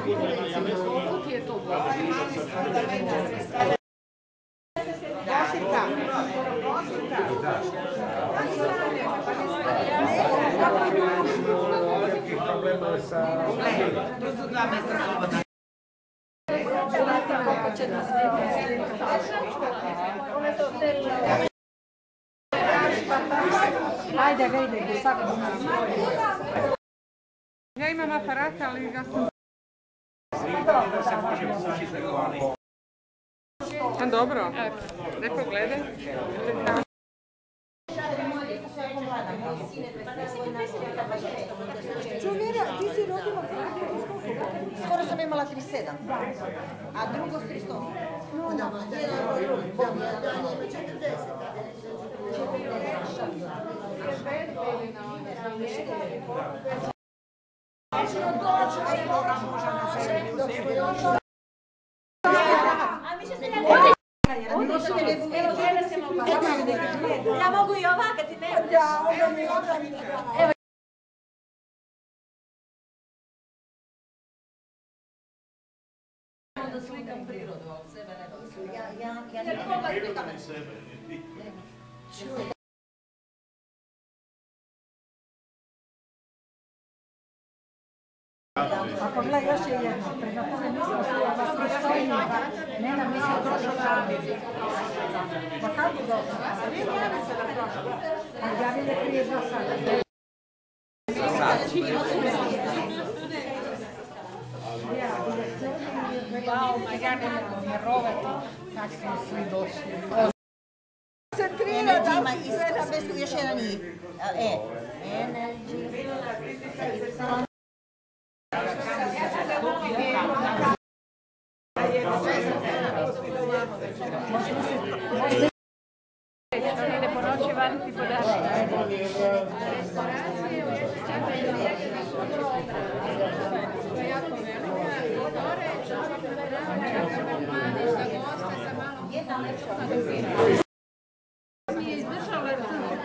Otkud je to bilo? Ajde, vidi, sad Ja imam aparat, ali ga sam... Dobro, ne pogledaj. Čuvjera, ti si rodila Skoro sam imala 37, a drugo 300. Ja mogu i ovaka, ti ne odeš. Da slikam prirodu, ali sebe ne da. Ja ne mogu slikam sebe. A pogledaj, još je jedno. Prema tome nismo što vas pristojimo. Ne nam nismo prošli raditi. Pa kako dobro? A javili je prije 2 sata. Wow, ma ja ne mogu vjerovati kak smo svi došli. Energy i sve na besku, još jedan i. Energy. On ide po noći vaditi podaci. Mi je izdržala,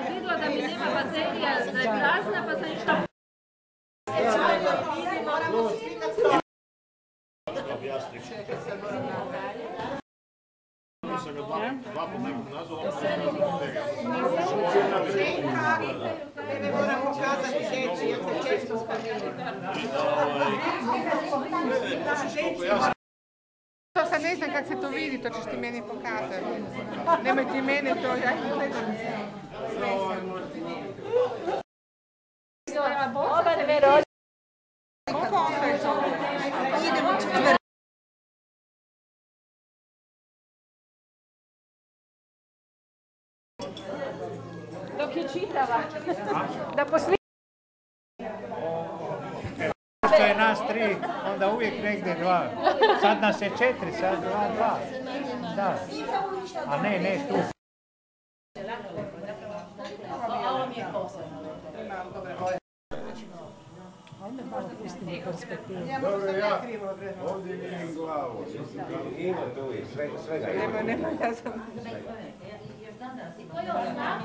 vidjela da mi nema baterija, da je prazna, pa sam išla. Tebe moram pokazati djeci, jer se često To sad ne znam kako se to vidi, to ćeš ti meni pokazati. Nemoj ti mene to, ja ih gledam. Oba dve rođe. Koliko onda je to? Idemo četvrti. Dok je čitava. Da posli... Što je nas 3, onda uvijek negdje 2. Sad nas je 4, sad 2. Da. A ne, tu. Ovo mi je posebno. Dobro, ja ovdje vidim glavu. Ima tu i svega. Nema, ja sam... Koji je oznaka?